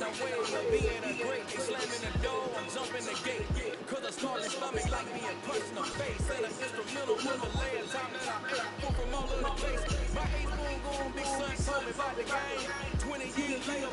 my way of being a great. They slamming the door, I'm jumping the gate. Cause a starving stomach like being punched in the face. And an instrumental was the last time that I ate. Food from all over the place. My ace boom goon, big son told me about the game. 20 years later,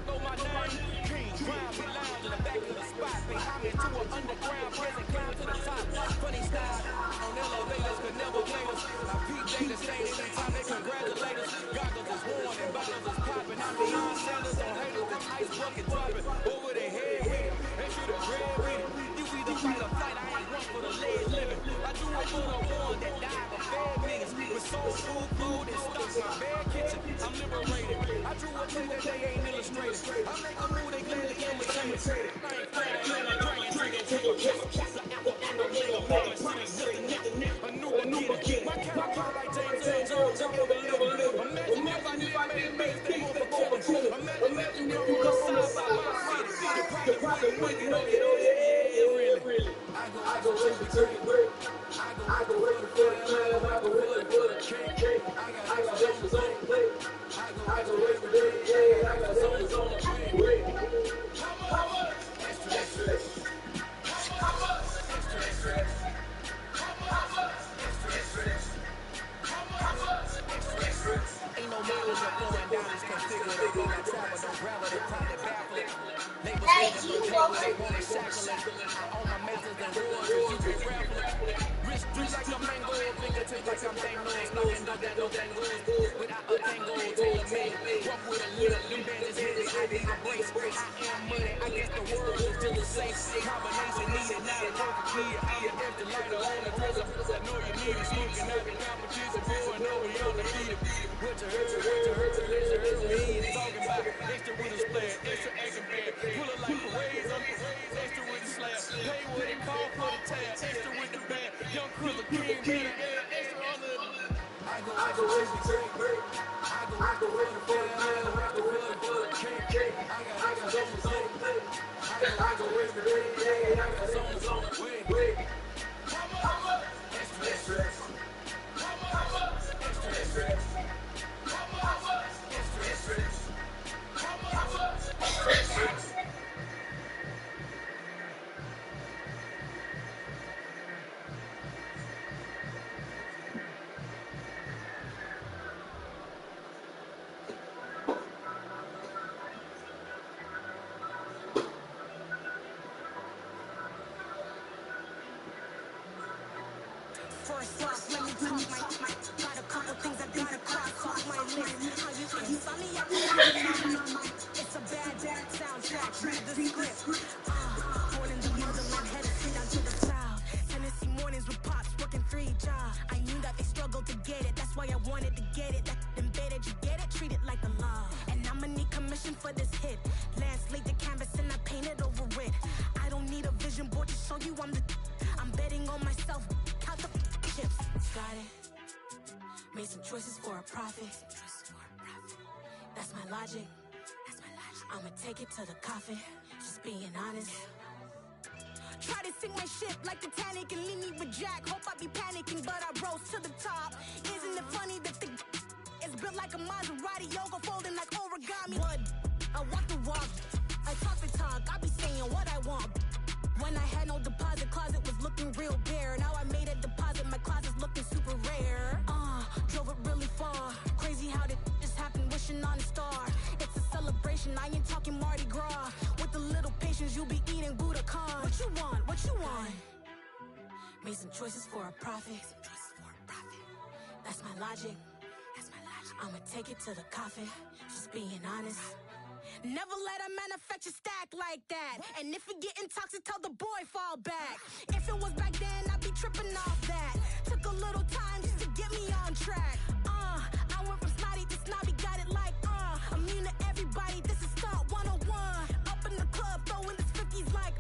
know my name. King Crown, we lounge in the back of the spot. Pay homage to an underground prison, climb to the top. Funny style on elevators could never blame us. I peep data stain anytime they congratulate us. Goggles is worn and buckles is popping. I'm beyond Sanders on haters, them ice bucket dropping. Over the head with it, they should have read with it. You either fight or flight, I ain't one for the lead living. I do it for the one that died for bad niggas. With soul food and stock my bad kitchen. I'm liberated. I drew a play that they ain't illustrated. I make a move they gladly imitate. I ain't flat, I'm dragging triggers to a kiss. That's an apple and a little woman. A new beginning. My character like James Jones, I'm never living. Imagine if I didn't make it, they won't for killing. Imagine if you were side by my city. The prophet wouldn't make it, oh yeah, really. I go raise the turkey break. I go raise the 45, I go raise the cake. I got extras on the plate. I go raise the big, yeah, I got extras on the plate. How much? Extra, extra, extra. How much? Extra, extra, extra. How much? Extra, extra, extra. How much? Extra, extra, extra. Ain't no mileage up going down, just can't figure it out. I travel, don't gravel, they find it baffling. Labels say that no pay when they want to shackle it. I own my masters and wars, you can raffle it. Wrist drip like a mango, fingertips like I'm Thanos. Knocking up that no tangos. Without a tango, tailor made. Walk with a limp, them bands heavy, I need a brace. I am money, I guess the world is still the same. Combination needed, not a perfect kid. I'm the extra lighter on the dresser. I know you need it, smoking out the competition, pouring over you on the heater. What you hurt, me ain't talking about extra with a splash, extra action band. Pull it like parades on parades, extra with the slab. Pay what it cost for the tab, extra with the band. Young Kriller, King, better air, extra on the. I go raise the turkey break. I go raise the 45, I go raise the cake. I got extras on the plate. I go raise the big, yeah, I got extras on the way. How much? Extra, extra, extra. How much? Extra, extra, extra. How much? Extra, extra, extra. How much? Extra, extra, extra. First off, let me talk my got a couple things I gotta cross off my list. How you insomnia, it's a bad soundtrack. Read the script. Born in the motherland, headed straight down to the south. Tennessee mornings with pops, working 3 jobs. I knew that they struggled to get it. That's why I wanted to get it. That embedded, you get it? Treat it like the law. And I'ma need commission for this hit. Lance laid the canvas and I painted over it. I don't need a vision board to show you I'm betting on myself. Count the chips. Got it. Made some choices for a profit. That's my logic. I'ma take it to the coffin. Just being honest. Try to sink my ship like Titanic and leave me with Jack. Hope I be panicking, but I rose to the top. Isn't it funny that the is built like a Maserati, yoga folding like origami? What? I walk the walk. I talk the talk. I be saying what I want. When I had no deposit, closet was looking real bare. Now I made a deposit, my closet's looking super rare. Drove it really far. Crazy how did just happen, wishing on a star. It's a celebration, I ain't talking Mardi Gras. With a little patience, you'll be eating Budokan. What you want? What you want? Made some choices for a profit. That's my logic. I'ma take it to the coffin. Just being honest. Never let a manufacture stack like that. And if it getting toxic, tell the boy fall back. If it was back then, I'd be tripping off that. Took a little time just to get me on track. I went from snotty to snobby, got it like immune to everybody, this is stunt 101. Up in the club, throwing this 50s like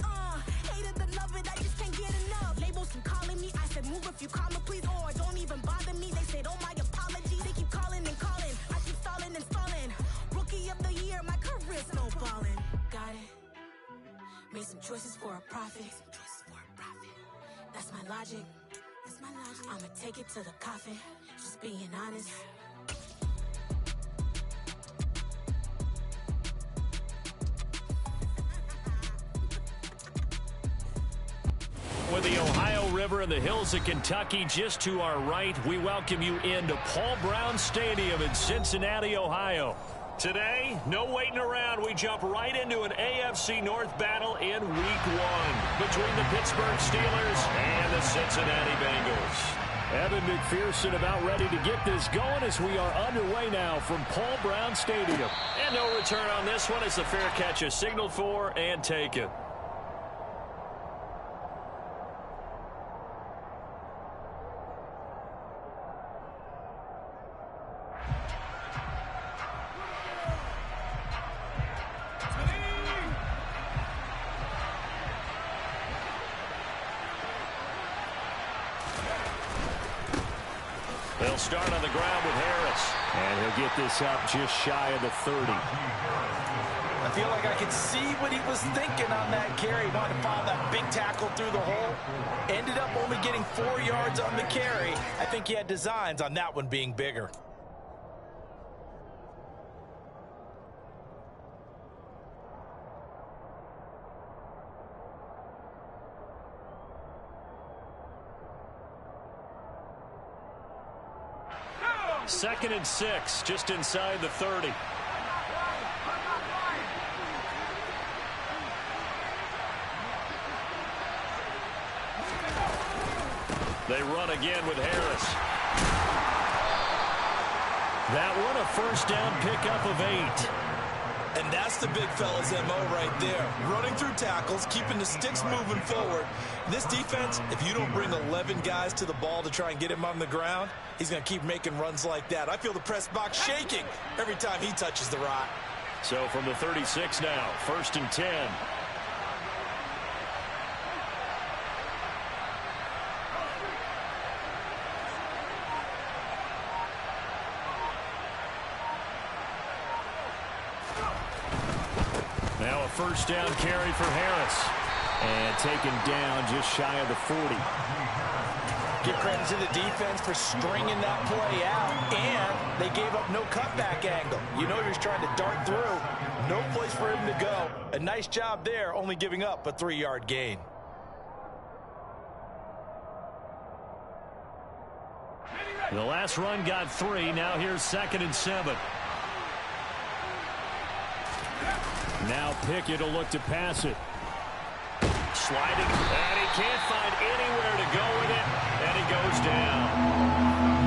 hate it, love it, I just can't get enough. Labels keep calling me, I said move if you call me please, or don't even bother me. They said oh my apology, they keep calling and calling. I keep stalling and stalling. Rookie of the year, my career snowballing. Got it. Made some choices for a profit. That's my logic. I'ma take it to the coffin. Just being honest. With the Ohio River and the hills of Kentucky just to our right, we welcome you into Paul Brown Stadium in Cincinnati, Ohio. Today, no waiting around. We jump right into an AFC North battle in Week 1 between the Pittsburgh Steelers and the Cincinnati Bengals. Evan McPherson about ready to get this going as we are underway now from Paul Brown Stadium. And no return on this one as the fair catch is signaled for and taken. They'll start on the ground with Harris. And he'll get this up just shy of the 30. I feel like I could see what he was thinking on that carry. Wanted to file that big tackle through the hole. Ended up only getting 4 yards on the carry. I think he had designs on that one being bigger. Second and 6, just inside the 30. They run again with Harris. That one a first down pickup of 8. And that's the big fella's MO right there. Running through tackles, keeping the sticks moving forward. This defense, if you don't bring 11 guys to the ball to try and get him on the ground, he's going to keep making runs like that. I feel the press box shaking every time he touches the rock. So from the 36 now, first and 10. Now a first down carry for Harris. And taken down just shy of the 40. Give credit to the defense for stringing that play out. And they gave up no cutback angle. You know he was trying to dart through. No place for him to go. A nice job there, only giving up a 3-yard gain. The last run got 3. Now here's second and 7. Now Pickett will look to pass it. Sliding, and he can't find anywhere to go with it, and he goes down.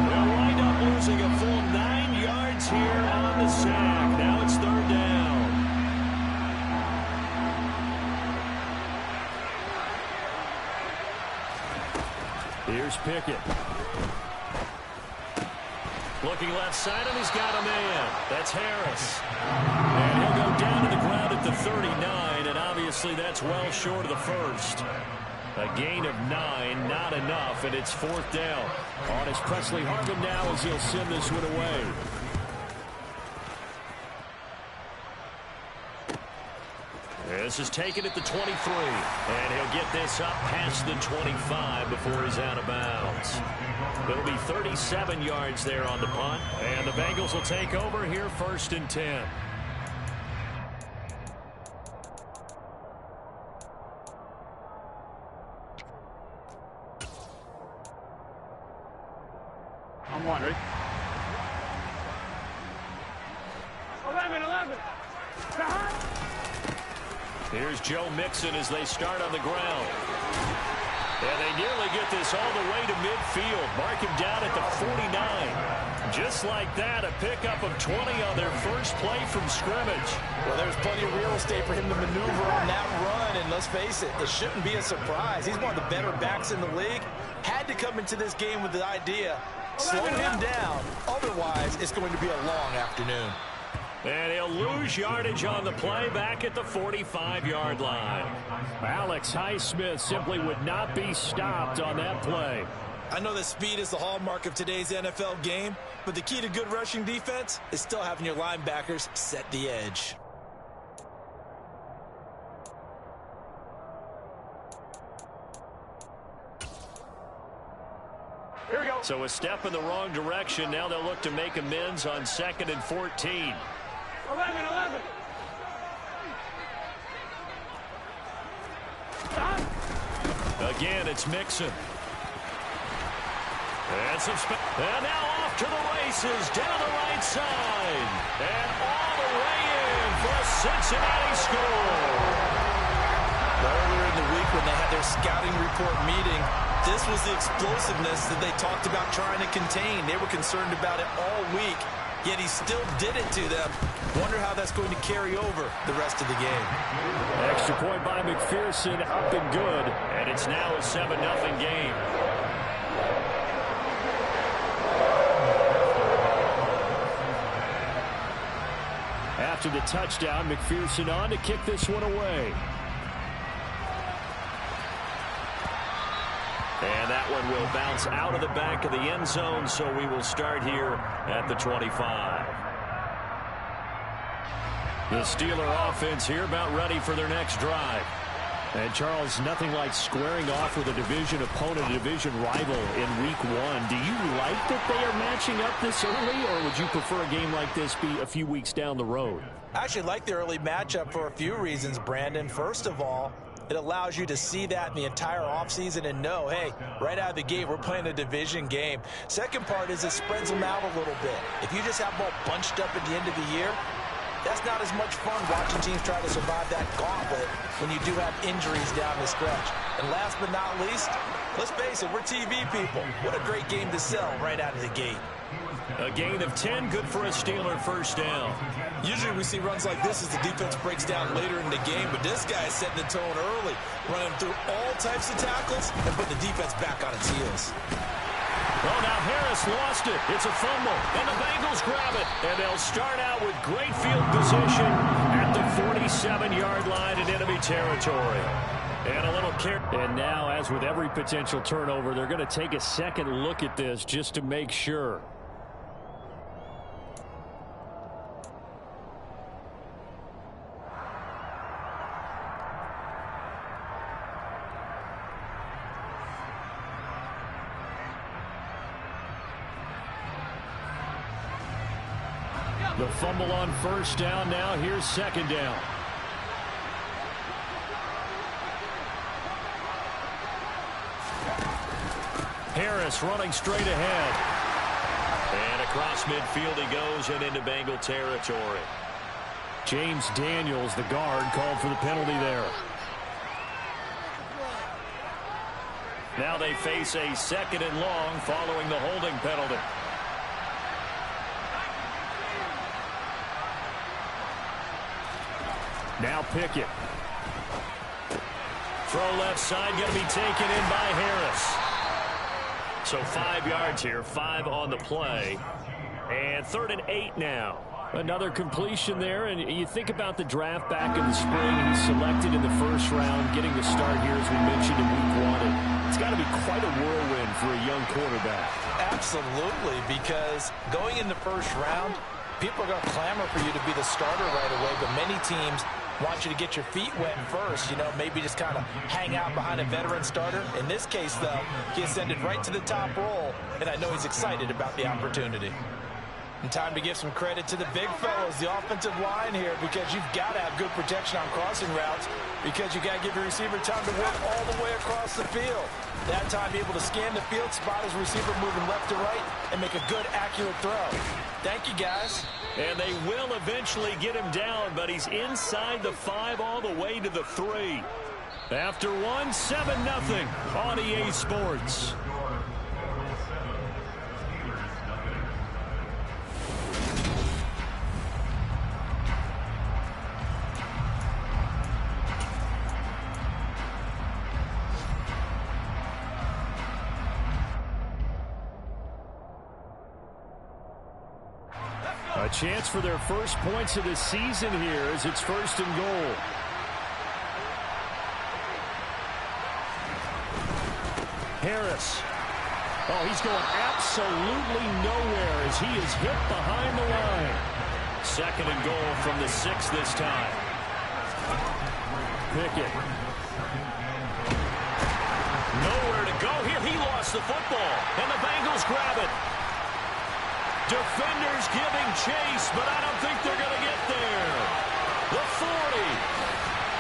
They'll wind up losing a full 9 yards here on the sack. Now it's third down. Here's Pickett. Looking left side, and he's got a man. That's Harris. And he'll go down to the ground at the 39, and obviously that's well short of the first. A gain of 9, not enough, and it's fourth down. On is Presley Harvin now as he'll send this one away. This is taken at the 23, and he'll get this up past the 25 before he's out of bounds. It'll be 37 yards there on the punt, and the Bengals will take over here first and 10. I'm wondering. 11. Here's Joe Mixon as they start on the ground. And they nearly get this all the way to midfield. Mark him down at the 49. Just like that, a pickup of 20 on their first play from scrimmage. Well, there's plenty of real estate for him to maneuver on that run. And let's face it, it shouldn't be a surprise. He's one of the better backs in the league. Had to come into this game with the idea, slow him down. Otherwise, it's going to be a long afternoon. And he'll lose yardage on the play back at the 45-yard line. Alex Highsmith simply would not be stopped on that play. I know that speed is the hallmark of today's NFL game, but the key to good rushing defense is still having your linebackers set the edge. Here we go. So a step in the wrong direction. Now they'll look to make amends on 2nd and 14. 11. again. It's Mixon. And now off to the races, down the right side. And all the way in for a Cincinnati score. Earlier in the week when they had their scouting report meeting, this was the explosiveness that they talked about trying to contain. They were concerned about it all week, yet he still did it to them. Wonder how that's going to carry over the rest of the game. Extra point by McPherson, up and good. And it's now a 7-0 game. After the touchdown, McPherson on to kick this one away. And that one will bounce out of the back of the end zone, so we will start here at the 25. The Steeler offense here about ready for their next drive. And, Charles, nothing like squaring off with a division opponent, a division rival in week 1. Do you like that they are matching up this early, or would you prefer a game like this be a few weeks down the road? I actually like the early matchup for a few reasons, Brandon. First of all, it allows you to see that in the entire offseason and know, hey, right out of the gate, we're playing a division game. Second part is it spreads them out a little bit. If you just have them all bunched up at the end of the year, that's not as much fun watching teams try to survive that gauntlet when you do have injuries down the stretch. And last but not least, let's face it, we're TV people. What a great game to sell right out of the gate. A gain of 10, good for a Steeler first down. Usually we see runs like this as the defense breaks down later in the game, but this guy is setting the tone early, running through all types of tackles and putting the defense back on its heels. Oh, now Harris lost it. It's a fumble, and the Bengals grab it. And they'll start out with great field position at the 47-yard line in enemy territory. And a little care. And now, as with every potential turnover, they're going to take a second look at this just to make sure. The fumble on first down now. Here's second down. Harris running straight ahead. And across midfield he goes and into Bengal territory. James Daniels, the guard, called for the penalty there. Now they face a second and long following the holding penalty. Now Pickett. Throw left side, going to be taken in by Harris. So 5 yards here, 5 on the play. And 3rd and 8 now. Another completion there, and you think about the draft back in the spring. He's selected in the first round, getting the start here, as we mentioned, in week 1. It's got to be quite a whirlwind for a young quarterback. Absolutely, because going in the first round, people are going to clamor for you to be the starter right away, but many teams want you to get your feet wet first, maybe just kind of hang out behind a veteran starter. In this case, though, he ascended right to the top role, and I know he's excited about the opportunity. And time to give some credit to the big fellas, the offensive line here, because you've got to have good protection on crossing routes, because you got to give your receiver time to work all the way across the field. That time, be able to scan the field, spot his receiver moving left to right, and make a good, accurate throw. Thank you, guys. And they will eventually get him down, but he's inside the 5 all the way to the 3. After 1, 7-0 on EA Sports. A chance for their first points of the season here as it's 1st and goal. Harris. Oh, he's going absolutely nowhere as he is hit behind the line. 2nd and goal from the 6 this time. Pickett. Nowhere to go here. He lost the football, and the Bengals grab it. Defenders giving chase, but I don't think they're going to get there. The 40.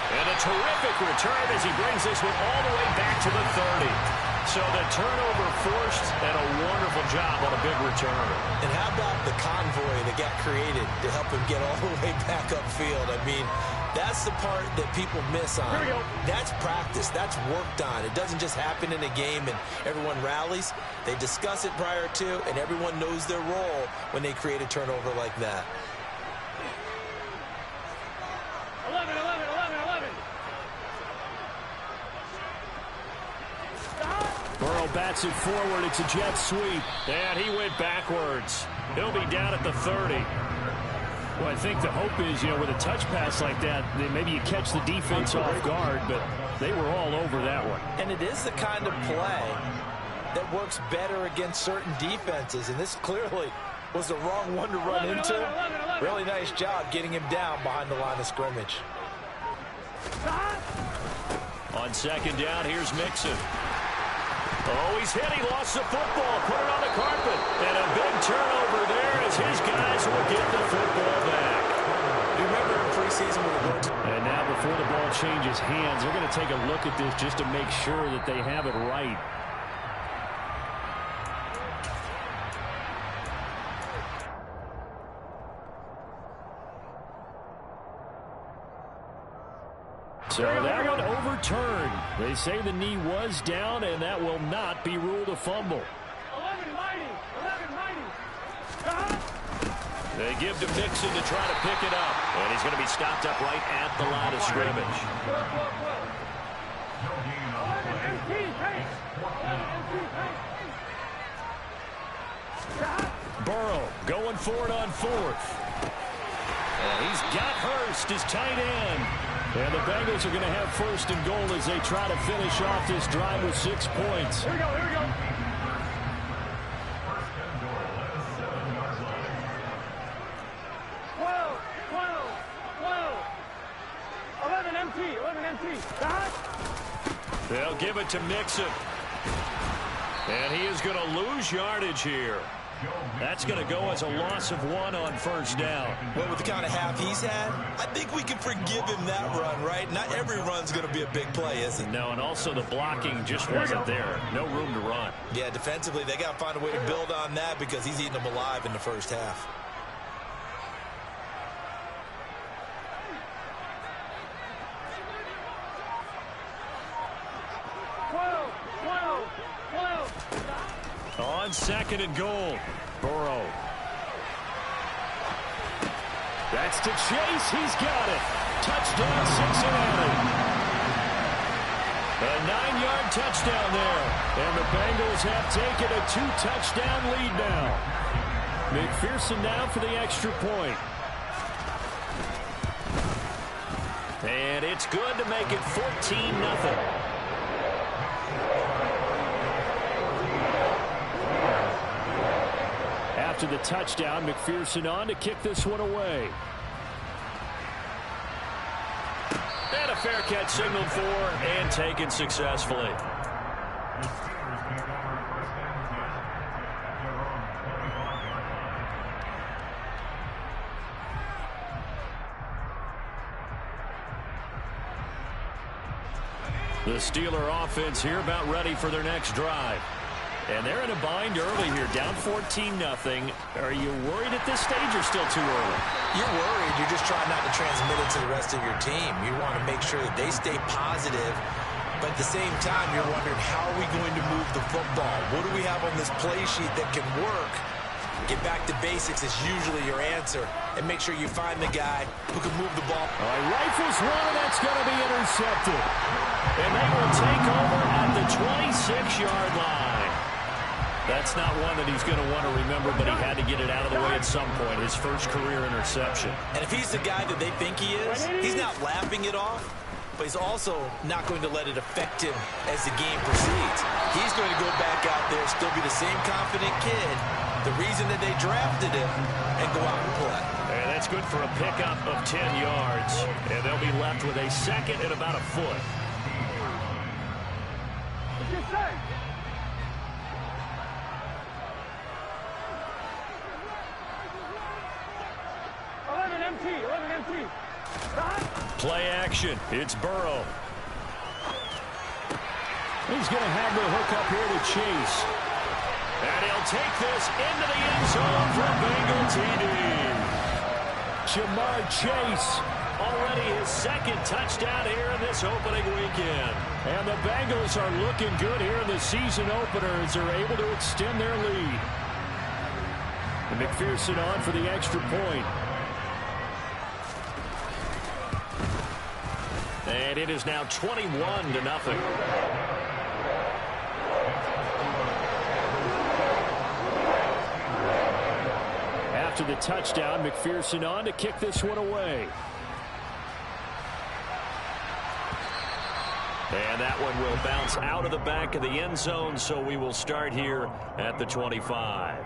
And a terrific return as he brings this one all the way back to the 30. So the turnover forced, and a wonderful job on a big return. And how about the convoy that got created to help him get all the way back upfield? I mean, that's the part that people miss on. Here we go. That's practice. That's worked on. It doesn't just happen in a game and everyone rallies. They discuss it prior to, and everyone knows their role when they create a turnover like that. 11, 11, 11, 11. Burrow bats it forward. It's a jet sweep. And he went backwards. He'll be down at the 30. Well, I think the hope is, with a touch pass like that, maybe you catch the defense off guard, but they were all over that one. And it is the kind of play that works better against certain defenses, and this clearly was the wrong one to run into. Really nice job getting him down behind the line of scrimmage. On second down, here's Mixon. Oh, he's hit. He lost the football. Put it on the carpet. And a big turnover there as his guys will get the football back. You remember in preseason when we went to... And now before the ball changes hands, they're going to take a look at this just to make sure that they have it right. So that one overturned. They say the knee was down, and that will not be ruled a fumble. 11, mighty. 11, mighty. They give to Mixon to try to pick it up. And he's going to be stopped up right at the line of scrimmage. 11, MT, pace. 11, MT, pace. Burrow going for it on fourth. And he's got Hurst, his tight end. And the Bengals are going to have first and goal as they try to finish off this drive with 6 points. Here we go, here we go. 12, 12, 12. 11 MT, 11 MT. They'll give it to Mixon. And he is going to lose yardage here. That's going to go as a loss of 1 on first down. Well, with the kind of half he's had, I think we can forgive him that run, right? Not every run's going to be a big play, is it? No, and also the blocking just wasn't there. No room to run. Yeah, defensively, they got to find a way to build on that because he's eating them alive in the first half. On second and goal, Burrow. That's to Chase. He's got it. Touchdown, Cincinnati. A 9-yard touchdown there. And the Bengals have taken a 2-touchdown lead now. McPherson now for the extra point. And it's good to make it 14-0. After the touchdown, McPherson on to kick this one away. And a fair catch signaled for and taken successfully. The Steeler offense here about ready for their next drive. And they're in a bind early here, down 14-0. Are you worried at this stage or still too early? You're worried. You're just trying not to transmit it to the rest of your team. You want to make sure that they stay positive. But at the same time, you're wondering, how are we going to move the football? What do we have on this play sheet that can work? Get back to basics is usually your answer. And make sure you find the guy who can move the ball. All right, rifles one, that's going to be intercepted. And they will take over at the 26-yard line. That's not one that he's going to want to remember, but he had to get it out of the way at some point, his first career interception. And if he's the guy that they think he is, he's not laughing it off, but he's also not going to let it affect him as the game proceeds. He's going to go back out there, still be the same confident kid, the reason that they drafted him, and go out and play. And that's good for a pickup of 10 yards. And they'll be left with a second and about a foot. What's your say? 11 MT, 11 MT. Play action. It's Burrow. He's going to have the hook up here to Chase. And he'll take this into the end zone for a Bengal TD. Jamar Chase, already his second touchdown here in this opening weekend. And the Bengals are looking good here in the season opener as they're able to extend their lead. And McPherson on for the extra point. And it is now 21-0. After the touchdown, McPherson on to kick this one away. And that one will bounce out of the back of the end zone, so we will start here at the 25.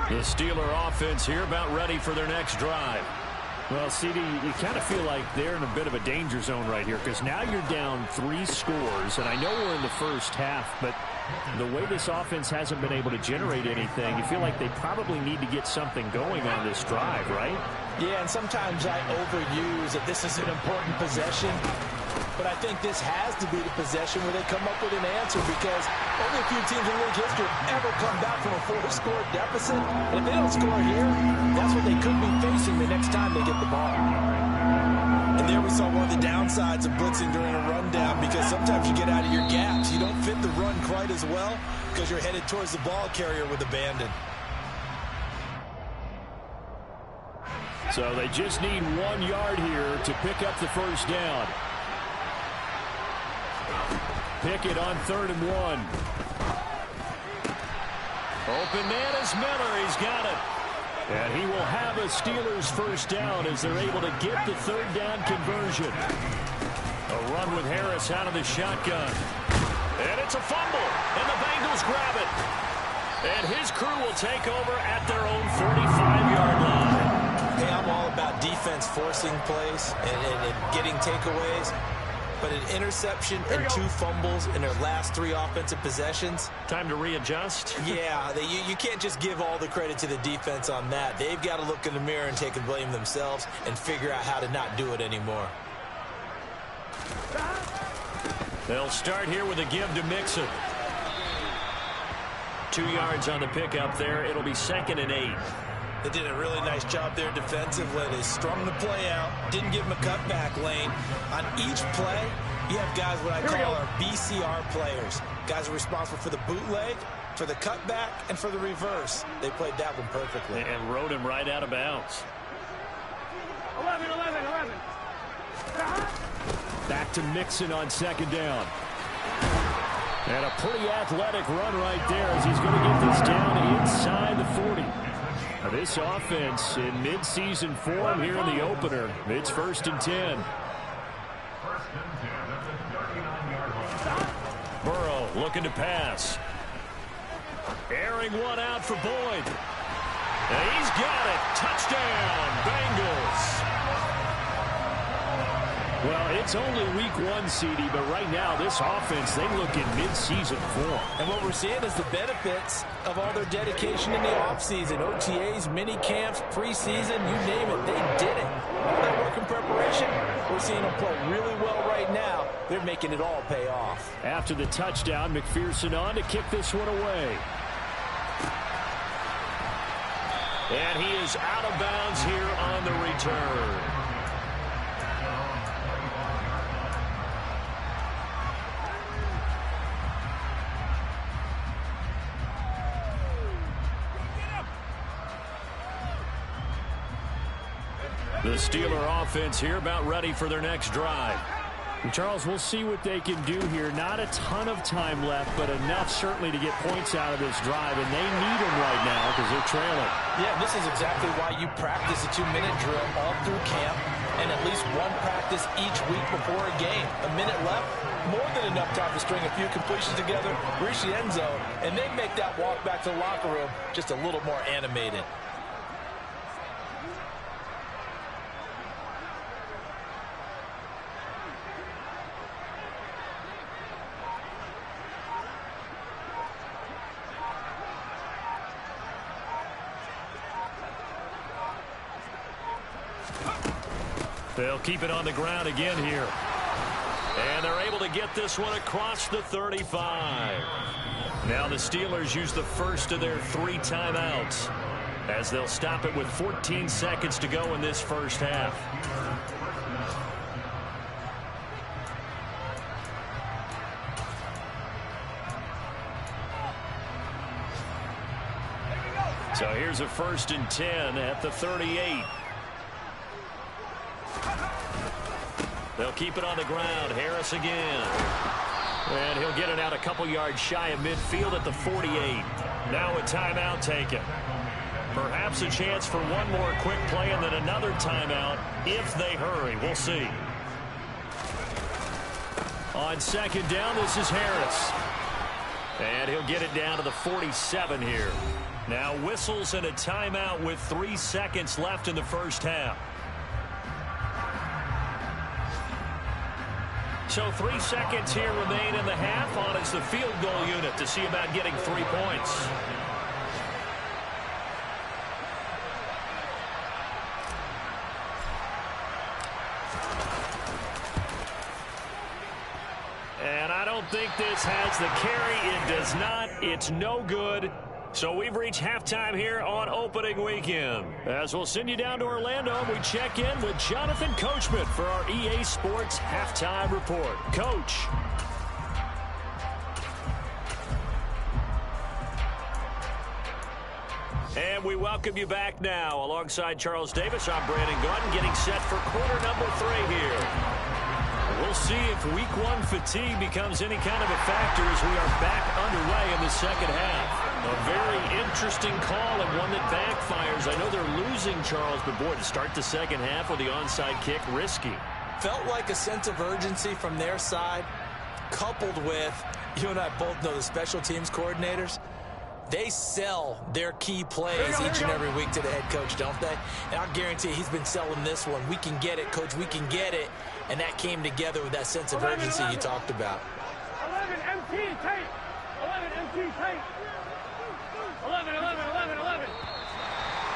The Steeler offense here about ready for their next drive. Well, CD, you kind of feel like they're in a bit of a danger zone right here because now you're down 3 scores, and I know we're in the first half, but the way this offense hasn't been able to generate anything, you feel like they probably need to get something going on this drive, right? Yeah, and sometimes I overuse that this is an important possession, but I think this has to be the possession where they come up with an answer because only a few teams in league history have ever come back from a 4-score deficit. And if they don't score here, that's what they could be facing the next time they get the ball. And there we saw one of the downsides of blitzing during a rundown because sometimes you get out of your gaps. You don't fit the run quite as well because you're headed towards the ball carrier with abandon. So they just need 1 yard here to pick up the first down. Pickett on 3rd and 1. Open man is Miller. He's got it. And he will have a Steelers first down as they're able to get the 3rd down conversion. A run with Harris out of the shotgun. And it's a fumble. And the Bengals grab it. And his crew will take over at their own 45-yard line. Hey, I'm all about defense forcing plays and getting takeaways. But an interception and 2 fumbles in their last 3 offensive possessions. Time to readjust? Yeah, you can't just give all the credit to the defense on that. They've got to look in the mirror and take the blame themselves and figure out how to not do it anymore. They'll start here with a give to Mixon. 2 yards on the pickup there. It'll be 2nd and 8. They did a really nice job there defensively. They strung the play out, didn't give them a cutback lane. On each play, you have guys what I call our BCR players. Guys are responsible for the bootleg, for the cutback, and for the reverse. They played that one perfectly. And rode him right out of bounds. 11. Back to Mixon on 2nd down. And a pretty athletic run right there as he's going to get this down inside the 40. Now this offense in mid-season form here in the opener. It's 1st and 10. Burrow looking to pass. Airing one out for Boyd. And he's got it. Touchdown, Bengals. Well, it's only week 1, CD, but right now this offense, they look in mid-season form. And what we're seeing is the benefits of all their dedication in the offseason. OTAs, mini camps, preseason, you name it, they did it. All that work in preparation, we're seeing them play really well right now. They're making it all pay off. After the touchdown, McPherson on to kick this one away. And he is out of bounds here on the return. The Steeler offense here about ready for their next drive. And Charles, we'll see what they can do here. Not a ton of time left, but enough certainly to get points out of this drive, and they need them right now because they're trailing. Yeah, this is exactly why you practice a 2-minute drill all through camp and at least 1 practice each week before a game. A minute left, more than enough time to string a few completions together, reach the end zone, and then make that walk back to the locker room just a little more animated. They'll keep it on the ground again here. And they're able to get this one across the 35. Now the Steelers use the first of their 3 timeouts as they'll stop it with 14 seconds to go in this first half. So here's a 1st and 10 at the 38. They'll keep it on the ground. Harris again. And he'll get it out a couple yards shy of midfield at the 48. Now a timeout taken. Perhaps a chance for one more quick play and then another timeout if they hurry. We'll see. On 2nd down, this is Harris. And he'll get it down to the 47 here. Now whistles and a timeout with 3 seconds left in the first half. So 3 seconds here remain in the half. On is the field goal unit to see about getting 3 points. And I don't think this has the carry. It does not. It's no good. So we've reached halftime here on opening weekend. As we'll send you down to Orlando, we check in with Jonathan Coachman for our EA Sports Halftime Report. Coach. And we welcome you back now. Alongside Charles Davis, I'm Brandon Gunn, getting set for quarter number 3 here. We'll see if week 1 fatigue becomes any kind of a factor as we are back underway in the second half. A very interesting call and one that backfires. I know they're losing, Charles, but boy, to start the second half with the onside kick, risky. Felt like a sense of urgency from their side, coupled with, you and I both know the special teams coordinators, they sell their key plays each and every week to the head coach, don't they? And I'll guarantee he's been selling this one. We can get it, coach, we can get it. And that came together with that sense of urgency you talked about. 11 MT tight. 11 MT tight. 11.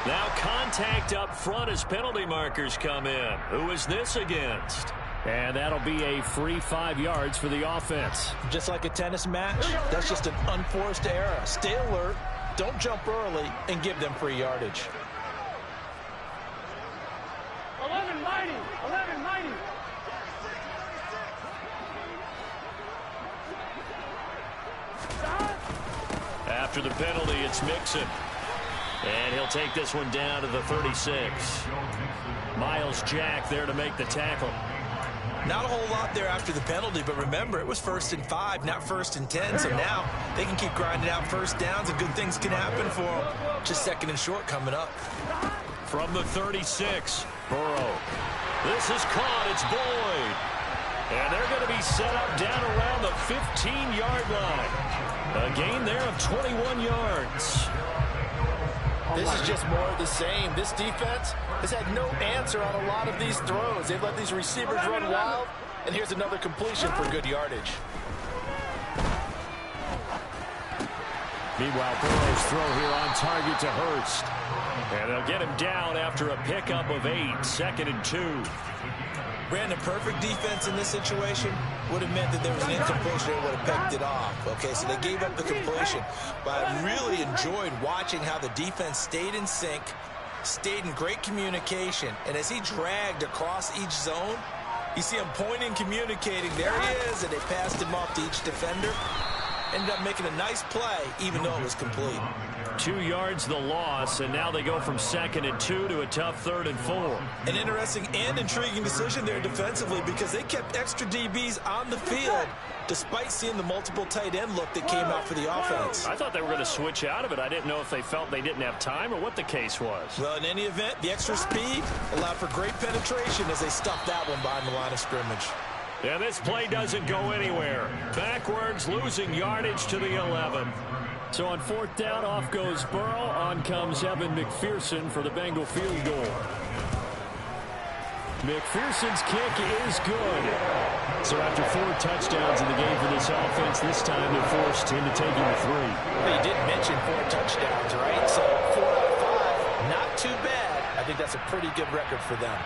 Now contact up front as penalty markers come in. Who is this against? And that'll be a free 5 yards for the offense. Just like a tennis match, that's just an unforced error. Stay alert, don't jump early, and give them free yardage. 11 mighty. 11 mighty. After the penalty, it's Mixon. And he'll take this one down to the 36. Miles Jack there to make the tackle. Not a whole lot there after the penalty, but remember, it was 1st and 5, not 1st and 10, so now they can keep grinding out first downs and good things can happen for them. Just 2nd and short coming up. From the 36, Burrow. This is caught. It's Boyd. And they're going to be set up down around the 15-yard line. A gain there of 21 yards. This is just more of the same. This defense has had no answer on a lot of these throws. They've let these receivers run wild, and here's another completion for good yardage. Meanwhile, Burrow's throw here on target to Hurst. And they'll get him down after a pickup of 8, 2nd and 2. Brandon, perfect defense in this situation would have meant that there was an incompletion that would have picked it off. Okay, so they gave up the completion. But I really enjoyed watching how the defense stayed in sync, stayed in great communication. And as he dragged across each zone, you see him pointing, communicating. There he is, and they passed him off to each defender. Ended up making a nice play, even though it was complete. 2 yards the loss, and now they go from 2nd and 2 to a tough 3rd and 4. An interesting and intriguing decision there defensively because they kept extra DBs on the field despite seeing the multiple tight end look that came out for the offense. I thought they were going to switch out of it. I didn't know if they felt they didn't have time or what the case was. Well, in any event, the extra speed allowed for great penetration as they stuffed that one behind the line of scrimmage. Yeah, this play doesn't go anywhere. Backwards, losing yardage to the 11. So on 4th down, off goes Burrow. On comes Evan McPherson for the Bengal field goal. McPherson's kick is good. So after 4 touchdowns in the game for this offense, this time they're forced into taking the 3. Well, you did mention 4 touchdowns, right? So 4 out of 5, not too bad. I think think that's a pretty good record for them.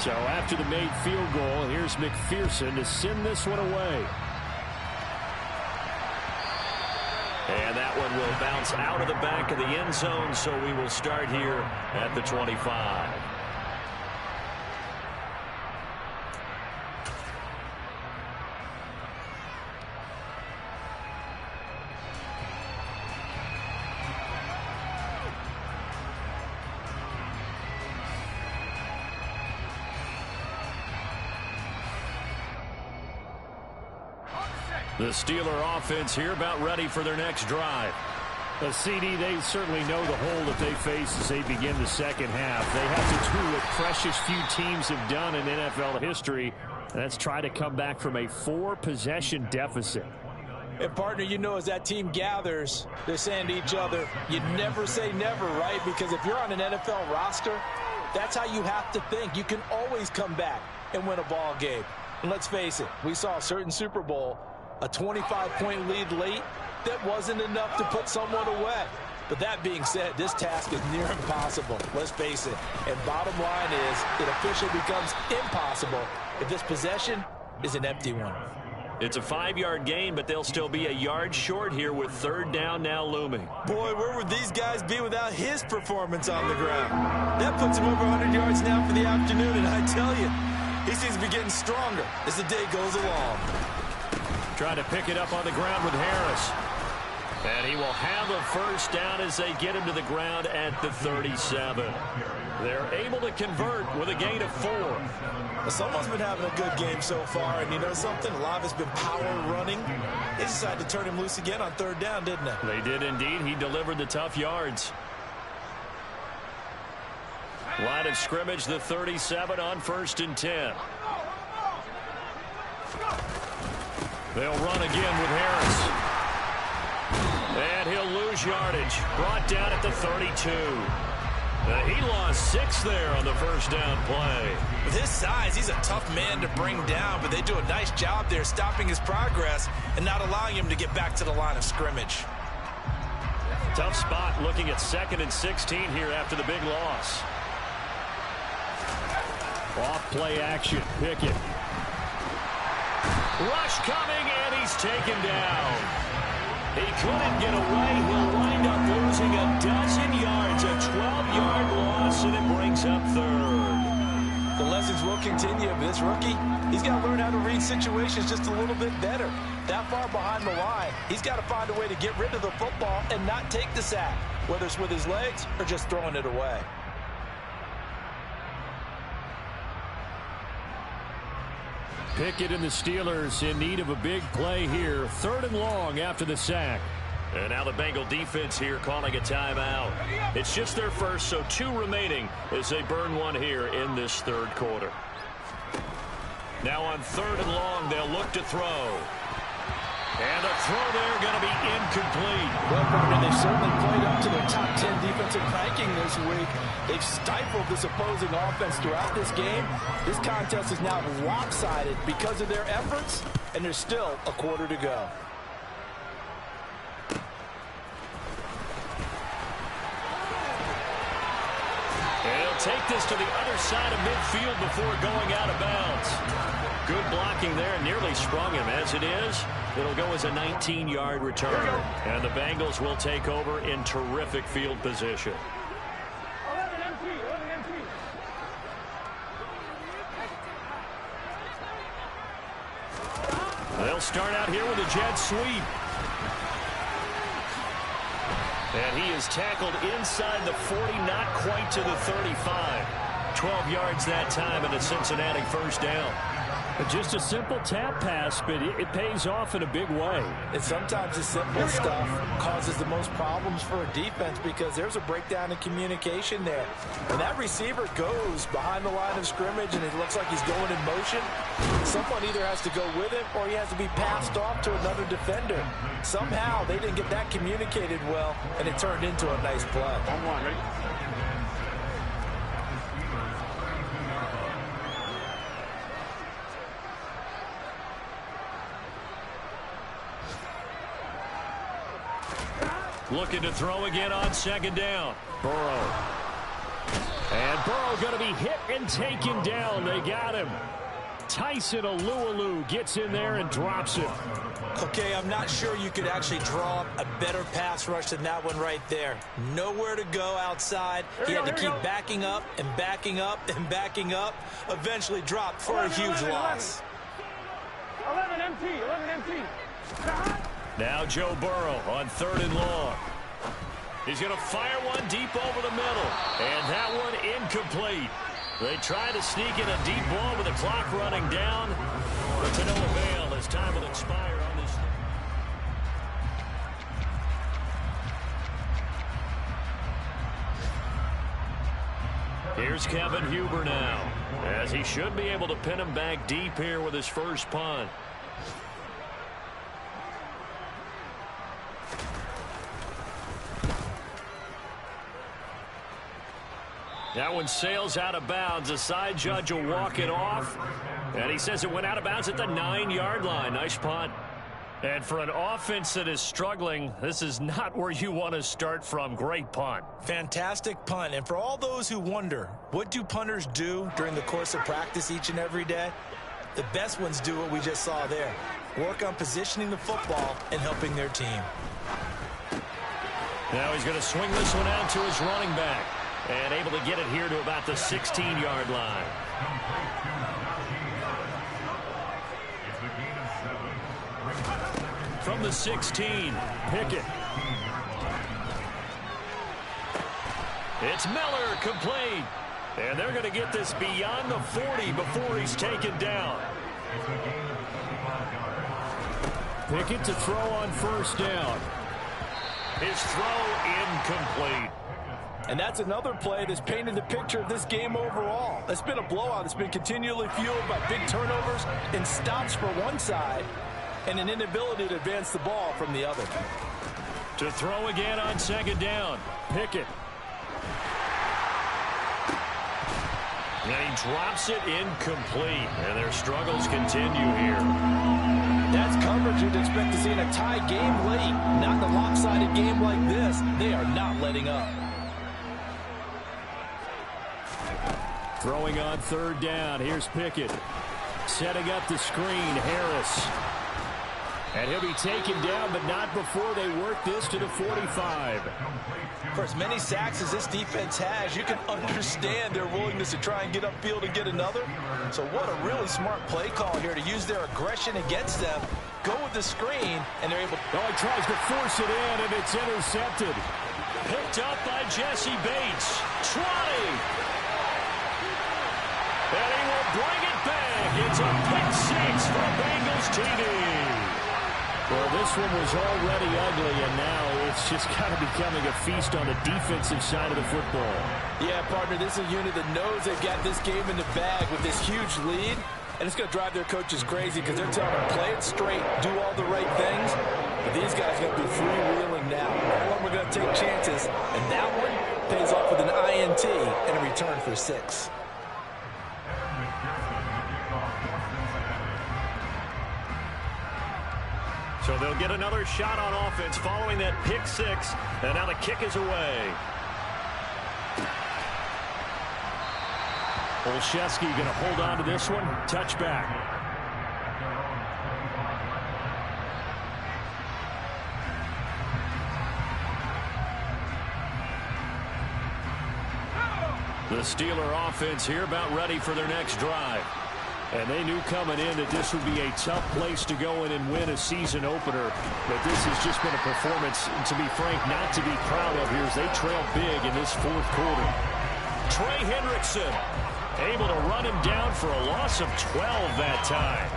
So after the made field goal, here's McPherson to send this one away. And that one will bounce out of the back of the end zone, so we will start here at the 25. The Steeler offense here about ready for their next drive. A CD, they certainly know the hole that they face as they begin the second half. They have to do what precious few teams have done in NFL history, and that's try to come back from a 4-possession deficit. And, partner, you know, as that team gathers, they're saying to each other, you never say never, right? Because if you're on an NFL roster, that's how you have to think. You can always come back and win a ball game. And let's face it, we saw a certain Super Bowl, a 25-point lead late, that wasn't enough to put someone away. But that being said, this task is near impossible. Let's face it. And bottom line is, it officially becomes impossible if this possession is an empty one. It's a 5-yard gain, but they'll still be a yard short here with third down now looming. Boy, where would these guys be without his performance on the ground? That puts him over 100 yards now for the afternoon, and I tell you, he seems to be getting stronger as the day goes along. Trying to pick it up on the ground with Harris. And he will have a first down as they get him to the ground at the 37. They're able to convert with a gain of 4. Well, someone's been having a good game so far, and you know something? A lot of it's been power running. They decided to turn him loose again on third down, didn't they? They did indeed. He delivered the tough yards. Line of scrimmage, the 37 on 1st and 10. They'll run again with Harris. And he'll lose yardage. Brought down at the 32. He lost 6 there on the first down play. With his size, he's a tough man to bring down, but they do a nice job there stopping his progress and not allowing him to get back to the line of scrimmage. Tough spot looking at 2nd and 16 here after the big loss. Off play action. Pickett. Rush coming, and he's taken down. He couldn't get away. He'll wind up losing a dozen yards, a 12-yard loss, and it brings up third. The lessons will continue, but this rookie, he's got to learn how to read situations just a little bit better. That far behind the line, he's got to find a way to get rid of the football and not take the sack, whether it's with his legs or just throwing it away. Pickett and the Steelers in need of a big play here. 3rd and long after the sack. And now the Bengal defense here calling a timeout. It's just their first, so 2 remaining as they burn one here in this 3rd quarter. Now on 3rd and long, they'll look to throw. And the throw there going to be incomplete. Well, partner, they've certainly played up to their top 10 defensive ranking this week. They've stifled this opposing offense throughout this game. This contest is now lopsided because of their efforts, and there's still a quarter to go. And he'll take this to the other side of midfield before going out of bounds. Good blocking there, nearly sprung him. As it is, it'll go as a 19-yard return. And the Bengals will take over in terrific field position. 11 empty, 11 empty. They'll start out here with a jet sweep. And he is tackled inside the 40, not quite to the 35. 12 yards that time, and a Cincinnati first down. Just a simple tap pass, but it pays off in a big way. And sometimes the simple stuff causes the most problems for a defense because there's a breakdown in communication there. When that receiver goes behind the line of scrimmage and it looks like he's going in motion, someone either has to go with him or he has to be passed off to another defender. Somehow they didn't get that communicated well, and it turned into a nice play. On one, ready? Looking to throw again on second down. Burrow. And Burrow going to be hit and taken down. They got him. Tyson Alualu gets in there and drops it. Okay, I'm not sure you could actually draw up a better pass rush than that one right there. Nowhere to go outside. He had to keep backing up and backing up and backing up. Eventually dropped for a huge loss. 11 MT, 11 MT. Now Joe Burrow on 3rd and long. He's going to fire one deep over the middle. And that one incomplete. They try to sneak in a deep ball with the clock running down. But to no avail as time will expire on this. Here's Kevin Huber now, as he should be able to pin him back deep here with his first punt. That one sails out of bounds. The side judge will walk it off. And he says it went out of bounds at the 9-yard line. Nice punt. And for an offense that is struggling, this is not where you want to start from. Great punt. Fantastic punt. And for all those who wonder, what do punters do during the course of practice each and every day? The best ones do what we just saw there. Work on positioning the football and helping their team. Now he's going to swing this one out to his running back. And able to get it here to about the 16-yard line. From the 16, Pickett. It's Miller, complete. And they're going to get this beyond the 40 before he's taken down. Pickett to throw on 1st down. His throw incomplete. And that's another play that's painted the picture of this game overall. It's been a blowout. It's been continually fueled by big turnovers and stops for one side and an inability to advance the ball from the other. To throw again on 2nd down. Pickett. And he drops it incomplete. And their struggles continue here. That's coverage you'd expect to see in a tie game late. Not in a lopsided game like this. They are not letting up. Throwing on 3rd down. Here's Pickett. Setting up the screen. Harris. And he'll be taken down, but not before they work this to the 45. For as many sacks as this defense has, you can understand their willingness to try and get upfield and get another. So what a really smart play call here to use their aggression against them. Go with the screen, and they're able to... Oh, he tries to force it in, and it's intercepted. Picked up by Jesse Bates. Trotting. And he will bring it back. It's a pick-6 for Bengals TD. Well, this one was already ugly, and now it's just kind of becoming a feast on the defensive side of the football. Yeah, partner, this is a unit that knows they've got this game in the bag with this huge lead, and it's going to drive their coaches crazy because they're telling them, play it straight, do all the right things. But these guys are going to be freewheeling now. No longer going to take chances, and that one pays off with an INT and a return for 6. So they'll get another shot on offense following that pick-6, and now the kick is away. Olszewski going to hold on to this one. Touchback. The Steeler offense here about ready for their next drive. And they knew coming in that this would be a tough place to go in and win a season opener. But this has just been a performance, to be frank, not to be proud of here as they trail big in this 4th quarter. Trey Hendrickson able to run him down for a loss of 12 that time.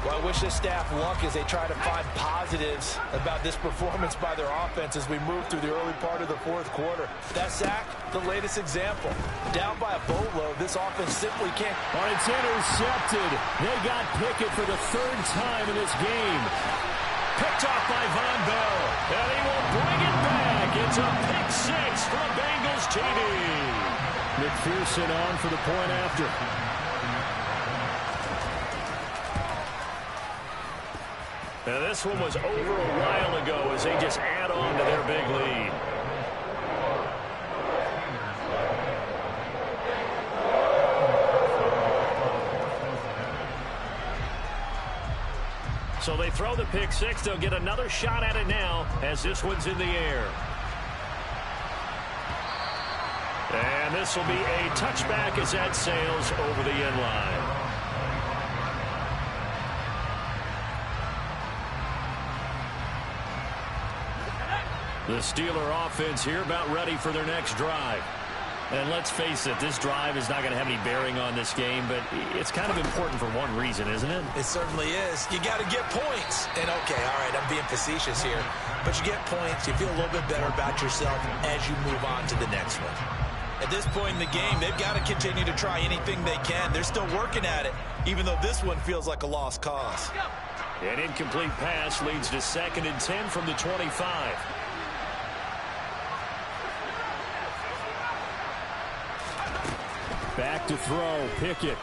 Well, I wish this staff luck as they try to find positives about this performance by their offense as we move through the early part of the 4th quarter. That sack, the latest example. Down by a boatload, this offense simply can't. Well, it's intercepted. They got Pickett for the 3rd time in this game. Picked off by Von Bell. And he will bring it back. It's a pick-6 from Bengals TD. McPherson on for the point after. Now, this one was over a while ago as they just add on to their big lead. So they throw the pick six. They'll get another shot at it now as this one's in the air. And this will be a touchback as that sails over the end line. The Steeler offense here about ready for their next drive. And let's face it, this drive is not going to have any bearing on this game, but it's kind of important for one reason, isn't it? It certainly is. You got to get points. And, okay, all right, I'm being facetious here. But you get points, you feel a little bit better about yourself as you move on to the next one. At this point in the game, they've got to continue to try anything they can. They're still working at it, even though this one feels like a lost cause. An incomplete pass leads to 2nd and 10 from the 25. Back to throw, Pickett.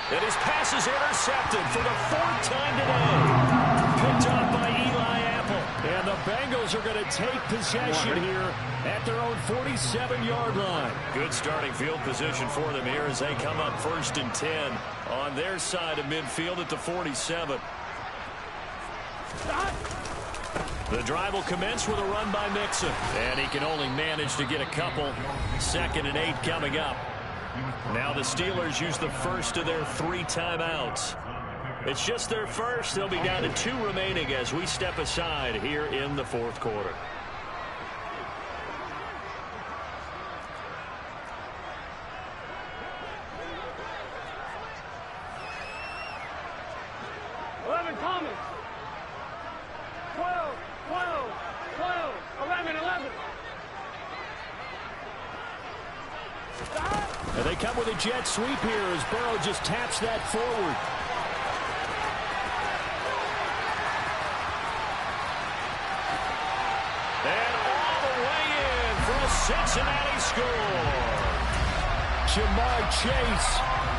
And his pass is intercepted for the 4th time today. Picked up by Eli Apple. And the Bengals are going to take possession here at their own 47-yard line. Good starting field position for them here as they come up 1st and 10 on their side of midfield at the 47. The drive will commence with a run by Mixon. And he can only manage to get a couple. 2nd and 8 coming up. Now the Steelers use the first of their 3 timeouts. It's just their first. They'll be down to 2 remaining as we step aside here in the 4th quarter. Thomas. 12, 12, 12, 11, 11. And they come with a jet sweep here as Burrow just taps that forward. And all the way in for a Cincinnati score. Jamar Chase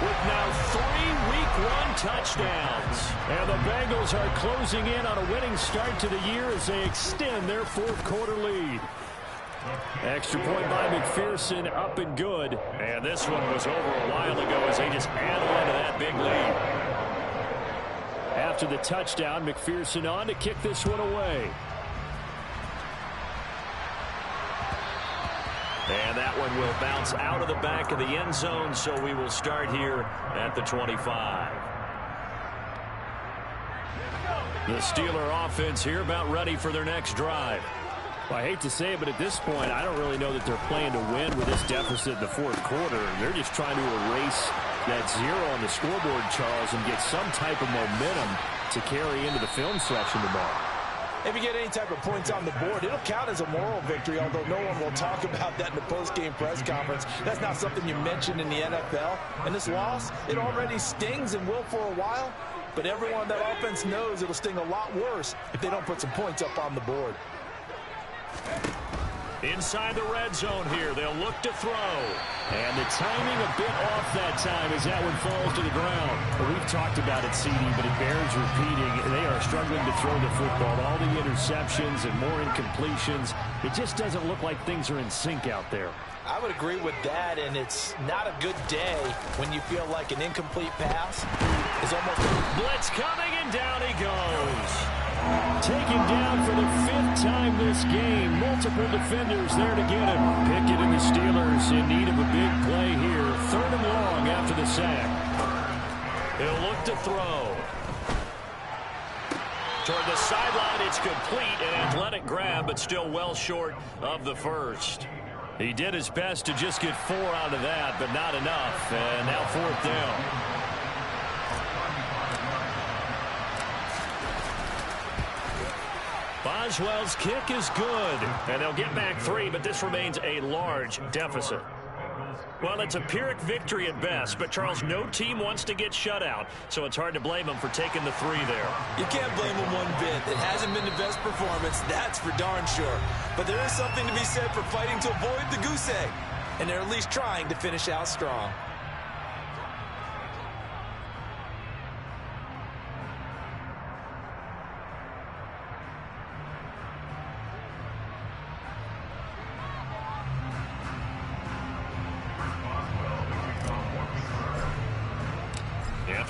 with now 3 Week 1 touchdowns. And the Bengals are closing in on a winning start to the year as they extend their 4th quarter lead. Extra point by McPherson, up and good. And this one was over a while ago as they just add on to that big lead. After the touchdown, McPherson on to kick this one away. And that one will bounce out of the back of the end zone, so we will start here at the 25. The Steeler offense here about ready for their next drive. Well, I hate to say it, but at this point, I don't really know that they're playing to win with this deficit in the 4th quarter. They're just trying to erase that 0 on the scoreboard, Charles, and get some type of momentum to carry into the film section tomorrow. If you get any type of points on the board, it'll count as a moral victory, although no one will talk about that in the post-game press conference. That's not something you mentioned in the NFL. And this loss, it already stings and will for a while, but everyone on that offense knows it'll sting a lot worse if they don't put some points up on the board. Inside the red zone here, they'll look to throw. And the timing a bit off that time as that one falls to the ground. Well, we've talked about it, CD, but it bears repeating. They are struggling to throw the football. All the interceptions and more incompletions. It just doesn't look like things are in sync out there. I would agree with that, and it's not a good day when you feel like an incomplete pass is almost... Blitz coming, and down he goes. Taken down for the 5th time this game. Multiple defenders there to get him. Pickett and the Steelers in need of a big play here. 3rd and long after the sack. He'll look to throw. Toward the sideline, it's complete. An athletic grab, but still well short of the first. He did his best to just get 4 out of that, but not enough. And now 4th down. Boswell's kick is good, and they'll get back 3, but this remains a large deficit. Well, it's a Pyrrhic victory at best, but Charles, no team wants to get shut out, so it's hard to blame them for taking the 3 there. You can't blame them one bit. It hasn't been the best performance, that's for darn sure. But there is something to be said for fighting to avoid the goose egg, and they're at least trying to finish out strong.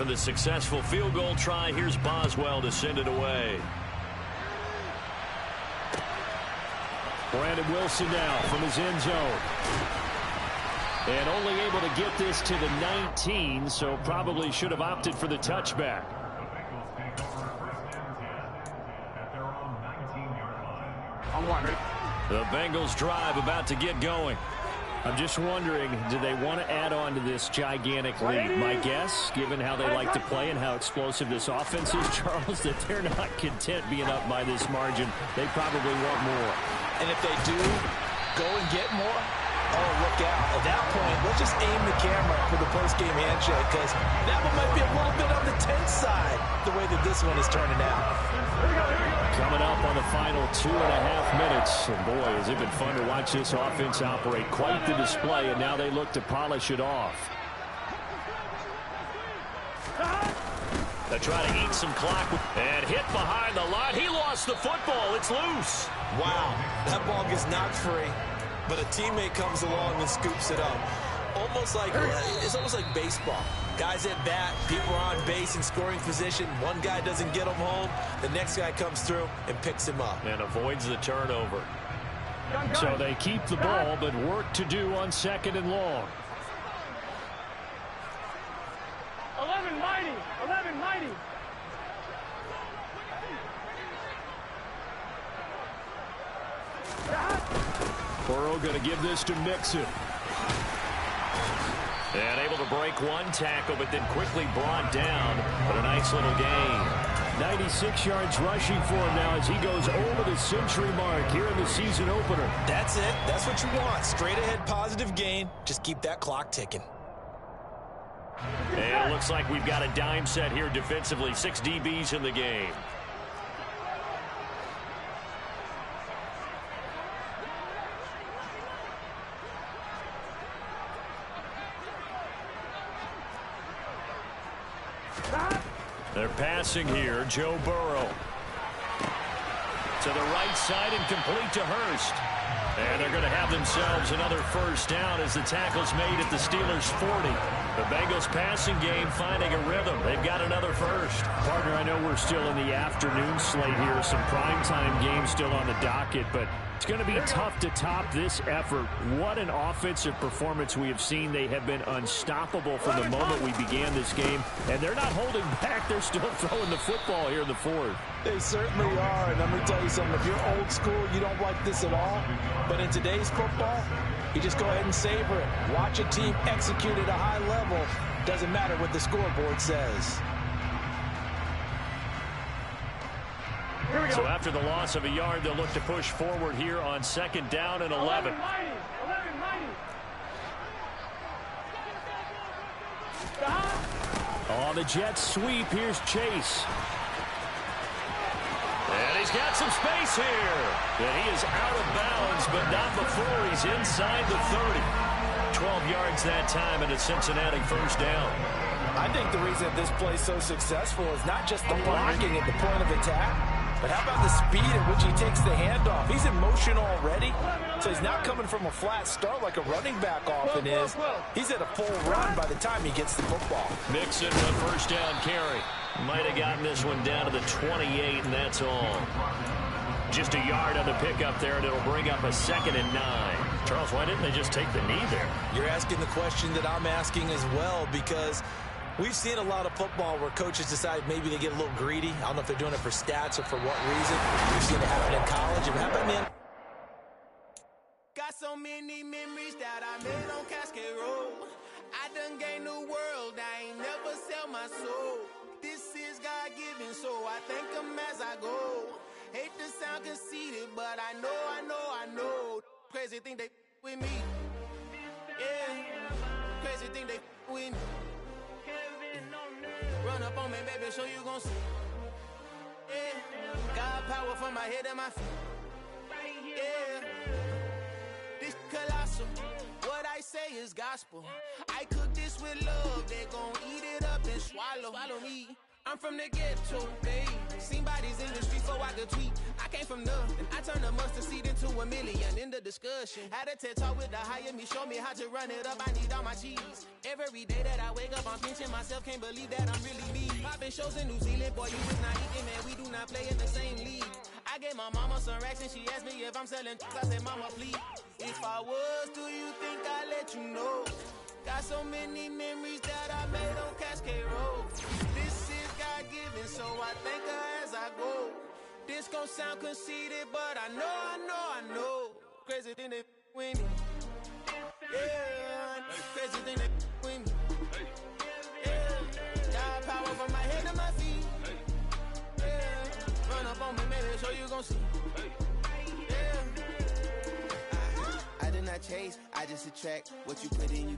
For the successful field goal try, here's Boswell to send it away. Brandon Wilson now from his end zone. And only able to get this to the 19, so probably should have opted for the touchback. The Bengals drive about to get going. I'm just wondering, do they want to add on to this gigantic lead? My guess, given how they like to play and how explosive this offense is, Charles, that they're not content being up by this margin. They probably want more. And if they do go and get more, oh, look out. At that point, let's just aim the camera for the post-game handshake, because that one might be a little bit on the tense side, the way that this one is turning out. Coming up on the final 2.5 minutes. And boy, has it been fun to watch this offense operate. Quite the display, and now they look to polish it off. They try to eat some clock and hit behind the line. He lost the football. It's loose. Wow, that ball gets knocked free, but a teammate comes along and scoops it up. It's almost like baseball. Guys at bat, people are on base in scoring position. One guy doesn't get him home. The next guy comes through and picks him up. And avoids the turnover. So they keep the ball, but work to do on 2nd and long. 11 mighty. 11 mighty. Burrow going to give this to Mixon. And able to break one tackle, but then quickly brought down. But a nice little gain. 96 yards rushing for him now as he goes over the century mark here in the season opener. That's it. That's what you want. Straight ahead positive gain. Just keep that clock ticking. And it looks like we've got a dime set here defensively. 6 DBs in the game. They're passing here. Joe Burrow. To the right side and complete to Hurst. And they're going to have themselves another first down as the tackle's made at the Steelers' 40. The Bengals passing game finding a rhythm. They've got another first. Partner, I know we're still in the afternoon slate here. Some primetime games still on the docket, but it's going to be tough to top this effort. What an offensive performance we have seen. They have been unstoppable from the moment we began this game, and they're not holding back. They're still throwing the football here in the 4th. They certainly are, and let me tell you something. If you're old school, you don't like this at all. But in today's football, you just go ahead and savor it. Watch a team execute at a high level. Doesn't matter what the scoreboard says. So after the loss of a yard, they'll look to push forward here on 2nd down and 11. 11 mighty. On the Jets sweep, here's Chase. And he's got some space here. And he is out of bounds, but not before he's inside the 30. 12 yards that time, and a Cincinnati first down. I think the reason this play is so successful is not just the blocking at the point of attack, but how about the speed at which he takes the handoff? He's in motion already, so he's not coming from a flat start like a running back often is. He's at a full run by the time he gets the football. Mixon with a first down carry. Might have gotten this one down to the 28, and that's all. Just a yard on the pickup there, and it'll bring up a 2nd and 9. Charles, why didn't they just take the knee there? You're asking the question that I'm asking as well, because we've seen a lot of football where coaches decide maybe they get a little greedy. I don't know if they're doing it for stats or for what reason. We've seen it happen in college. It happened in. Got so many memories that I made on Cascade Road. I done gained the world. I ain't never sell my soul. This is God-given, so I thank him as I go. Hate to sound conceited, but I know. Crazy think they with me. Yeah. Crazy think they with me. Run up on me, baby, so you gon' see. Yeah. God power from my head and my feet. Yeah. This colossal. What I say is gospel. I cook this with love. They gon' eat it up and swallow me. I'm from the ghetto, baby. Seen bodies in the street so I could tweet. I came from nothing. I turned a mustard seed into a million. In the discussion. Had a TED talk with the higher me. Show me how to run it up. I need all my cheese. Every day that I wake up, I'm pinching myself. Can't believe that I'm really me. Popping shows in New Zealand. Boy, you was not eating, man. We do not play in the same league. I gave my mama some racks and she asked me if I'm selling. I said, mama, please. If I was, do you think I'd let you know? Got so many memories that I made on Cascade Road. This is God-given, so I thank her as I go. This gon' sound conceited, but I know. Crazy thing they with me. Yeah, crazy thing they with me. Yeah, got power from my head to my feet. Yeah, run up on me, maybe so you gon' see. Yeah, I did not chase, I just attract what you put in you.